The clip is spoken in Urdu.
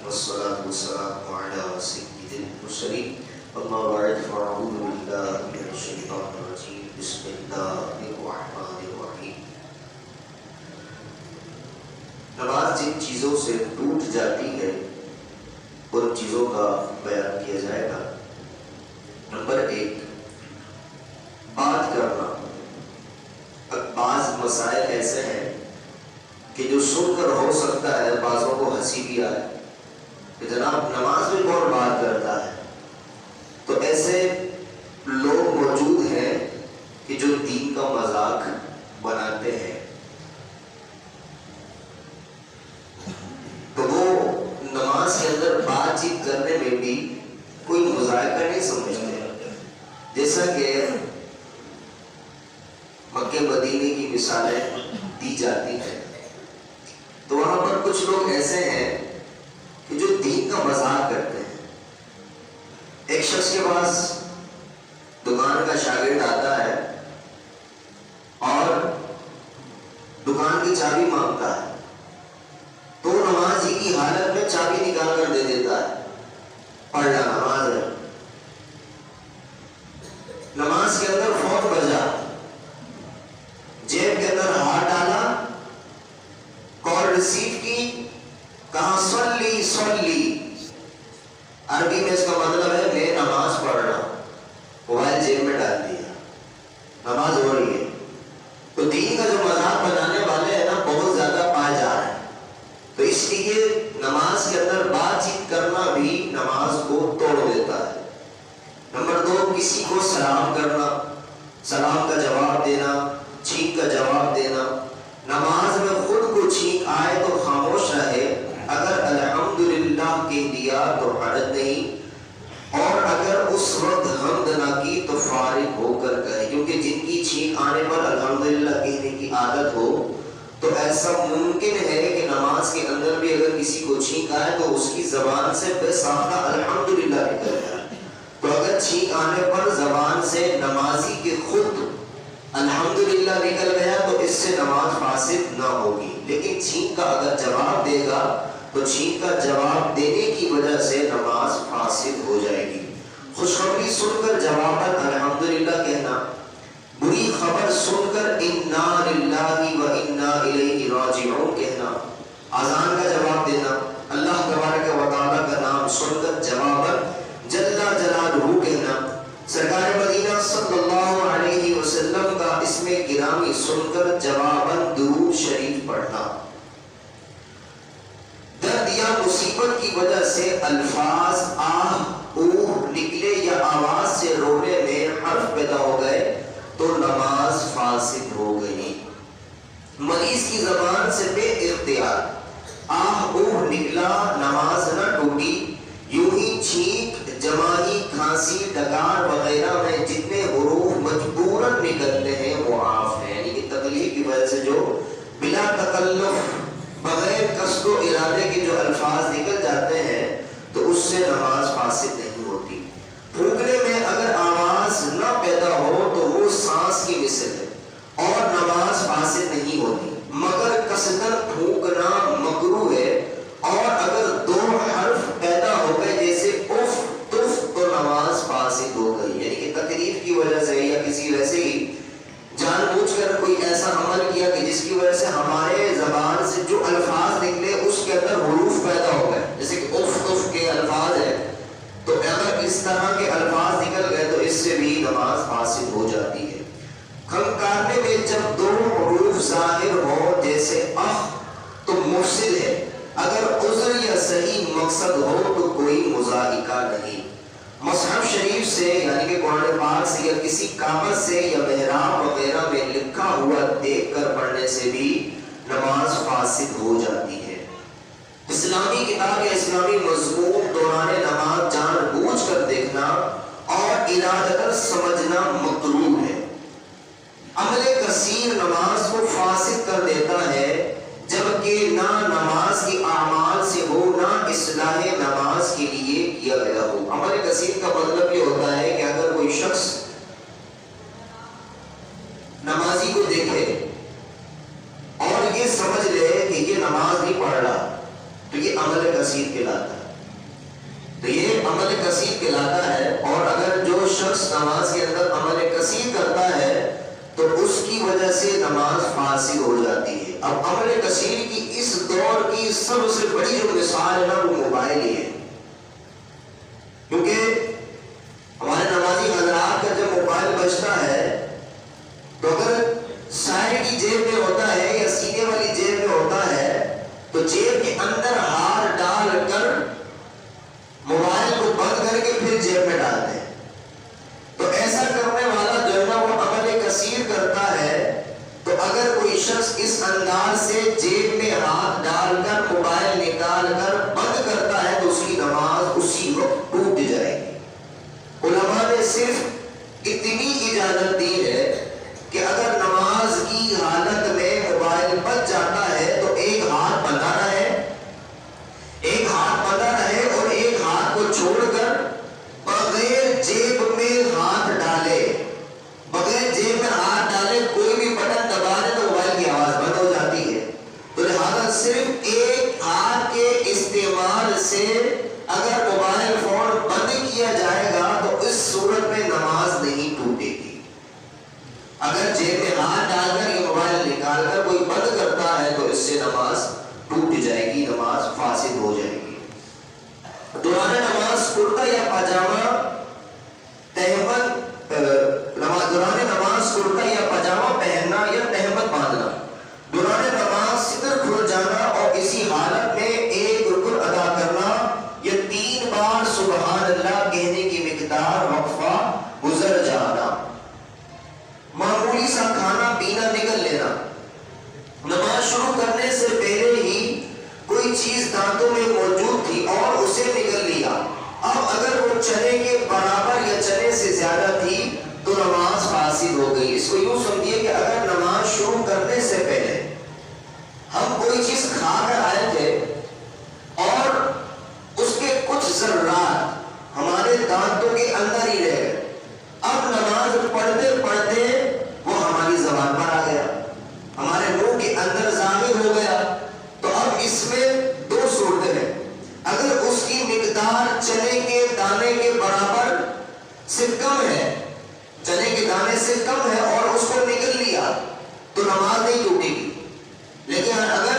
والصلاة والسلام على سيد المرسلين أما بعد فأعوذ بالله من الشيطان الرجيم بسم الله الرحمن الرحيم. نماز جن چیزوں سے ٹوٹ جاتی ہے ان چیزوں کا بیان کیا جائے گا. نمبر 1 بات کرنا. بعض مسائل ایسے ہیں کہ جو سن کر ہو سکتا ہے بعضوں کو ہنسی بھی آئے کہ جناب نماز میں کون بات کرتا ہے. تو ایسے لوگ موجود ہیں کہ جو دین کا مذاق بناتے ہیں. تو وہ نماز کے اندر بات چیت کرنے میں بھی کوئی مذائقہ نہیں سمجھتے. جیسا کہ مکہ مدینے کی مثالیں دی جاتی ہیں تو وہاں پر کچھ لوگ ایسے ہیں کہ جو دین کا مذاق کرتے ہیں. ایک شخص کے پاس دکان کا شاگرد آتا ہے اور دکان کی چابی مانگتا ہے تو نماز ہی کی حالت میں چابی نکال کر دے دیتا ہے. پڑھ لا نماز ہے. نماز کے اندر فوت بجا, جیب کے اندر ہاتھ ڈالا, کال ریسیو کی, کہاں صلی صلی. عربی میں اس کا مطلب ہے میں نماز پڑھ رہا ہوں. موبائل جیب میں ڈال دیا, نماز ہو رہی ہے. تو دین کا جو مذاق بنانے والے ہیں نا بہت زیادہ پائے جا رہے ہیں. تو اس لیے نماز کے اندر بات چیت کرنا بھی نماز کو توڑ دیتا ہے. نمبر 2 کسی کو سلام کرنا, سلام کا جواب دینا, چھینک کا جواب دینا. نماز میں خود کو چھینک آئے تو خاموش رہے, اگر الحمدللہ کہہ دیا تو حرج نہیں, اور اگر اس وقت حمد نہ کی تو فارغ ہو کر کہے. کیونکہ جن کی چھینک آنے پر الحمدللہ کہنے کی عادت ہو تو ایسا ممکن ہے کہ نماز کے اندر بھی اگر کسی کو چھینک آئے تو اس کی زبان سے بے ساختہ الحمدللہ نکل جائے. تو اگر چھینک آنے پر زبان سے نمازی کے خود الحمدللہ نکل گیا تو اس سے نماز فاسد نہ ہوگی. لیکن چھینک کا اگر جواب دے گا تو چھینک کا جواب دینے کی وجہ سے نماز فاسد ہو جائے گی. خوشخبری سن کر جواباً الحمدللہ کہنا, بری خبر سن کر انا للہ و انا الیہ راجعون کہنا, اذان کا جواب دینا, اللہ تبارک و تعالیٰ کا نام سن کر جواباً جل جلالہ کہنا, سرکار مدینہ صلی اللہ علیہ وسلم کا اسم گرامی سن کر جواباً درود شریف پڑھنا. درد یا مصیبت کی وجہ سے الفاظ آہ اوہ نکلے یا آواز سے رونے میں حرف پیدا ہو گئے تو نماز فاسد ہو گئی. مریض کی زبان سے بے اختیار آہ اوہ نکلا, نماز نہ ٹوٹی. یوں ہی چھینک, جماعی, کھانسی, ڈکار وغیرہ میں جتنے حروف مجبوراً نکلتے ہیں وہ عاف ہیں. یعنی کہ تکلیف کی وجہ سے جو بلا تکلف بغیر قصد و ارادے کے جو الفاظ نکل جاتے ہیں تو اس سے نماز فاسد نہیں ہوتی. پھونکنے میں اگر آواز نہ پیدا ہو تو وہ سانس کی مثل ہے اور نماز فاسد نہیں ہوتی, مگر قصداً پھونکنا مکروہ ہے. اور اگر 2 حرف پیدا ہو گئے جیسے اف تف تو نماز فاسد ہو گئی. یعنی کہ تکلیف کی وجہ سے یا کسی ویسے ہی جان بوجھ کر کوئی ایسا عمل کیا کہ جس کی وجہ سے ہمارے زبان سے جو الفاظ نکلے اس کے اندر حروف پیدا ہو گئے, جیسے کہ اف تف کے الفاظ ہیں, تو اگر اس طرح کے الفاظ نکل گئے تو اس سے بھی نماز فاسد ہو جاتی ہے. کھنکارنے میں جب 2 حروف ظاہر ہو جیسے اخ تو مفسد ہے, اگر عذر یا صحیح مقصد ہو تو کوئی مذائقہ نہیں. مصحف شریف سے یعنی کہ قرآن پاک سے یا کسی کاغذ سے یا محراب وغیرہ میں لکھا ہوا دیکھ کر پڑھنے سے بھی نماز فاسد ہو جاتی ہے. اسلامی کتاب یا اسلامی مضمون دوران نماز جان بوجھ کر دیکھنا اور ارادتاً سمجھنا مکروہ ہے. عمل کثیر نماز کو فاسد کر دیتا ہے, جبکہ نہ نماز کی اعمال سے ہو نہ اصلاح نماز کے لیے کیا گیا ہو. عمل کثیر کا مطلب یہ ہوتا ہے کہ اگر کوئی شخص نمازی کو دیکھے اور یہ سمجھ لے کہ یہ نماز نہیں پڑھ رہا تو یہ عمل کثیر کہلاتا ہے. تو یہ عمل کثیر کہلاتا ہے. اور اگر جو شخص نماز کے اندر عمل کثیر کرتا ہے تو اس کی وجہ سے نماز فاسد ہو جاتی ہے. اب عمل کثیر کی اس دور کی سب سے بڑی جو مثال ہے نا وہ موبائل ہی ہے. کیونکہ ہمارے نمازی حضرات کا جب موبائل بجتا ہے تو اگر سائڈ کی جیب میں ہوتا ہے یا سینے والی جیب میں ہوتا ہے تو جیب کے اندر ہاتھ ڈال کر موبائل کو بند کر کے پھر جیب میں ڈالتے ہیں. تو ایسا کرنے والا جو ہے نا وہ عمل کثیر کرتا ہے. تو اگر کوئی شخص اس انداز سے جیب میں ہاتھ ڈال کر موبائل نکال کر بند کرتا ہے تو اس کی نماز اسی وقت ٹوٹ جائے گی. علماء نے صرف اتنی اجازت دی ہے کہ اگر نماز کی حالت میں موبائل بچ جاتا ہے تو ایک ہاتھ بندھا رہے اور ایک ہاتھ کو چھوڑ کر بغیر جیب میں ہاتھ ڈالے کوئی بھی بٹن دبا دے تو موبائل کی آواز بند ہو جاتی ہے. تو لہذا صرف ایک ہاتھ کے استعمال سے اگر موبائل فون بند کیا جائے گا تو اس صورت میں نماز نہیں ٹوٹے گی. اگر جیب میں ہاتھ ڈال کر یہ موبائل نکال کر کوئی بند کرتا ہے تو اس سے نماز ٹوٹ جائے گی, نماز فاسد ہو جائے گی. دوران نماز کرتا یا پاجامہ دوران نماز کرتا یا پاجامہ پہننا یا تہمت باندھنا, دوران نماز صدر کھل جانا اور اسی حالت میں ایک رکن ادا کرنا یا 3 بار سبحان اللہ کہنے کی مقدار وقفہ گزر جانا, معمولی سا کھانا پینا نگل لینا, نماز شروع کرنے سے پہلے ہی کوئی چیز دانتوں میں موجود تھی اور اسے نگل لیا, اب اگر وہ چنے کے برابر یا چنے سے زیادہ تھی تو نماز فاسد ہو گئی. اس کو یوں سمجھیے کہ اگر نماز شروع کرنے سے پہلے ہم کوئی چیز کھا کر آئے تھے اور اس کے کچھ ذرات ہمارے دانتوں کے اندر ہی رہ گئے, اب نماز پڑھتے پڑھتے وہ ہماری زبان پر آ گیا, ہمارے منہ کے اندر ظاہر ہو گیا, تو اب اس میں 2 صورتیں ہیں. اگر اس کی مقدار چنے کے دانے کے برابر سے کم ہے, چنے کے دانے سے کم ہے اور اس کو نگل لیا تو نماز نہیں ٹوٹے گی. لیکن اگر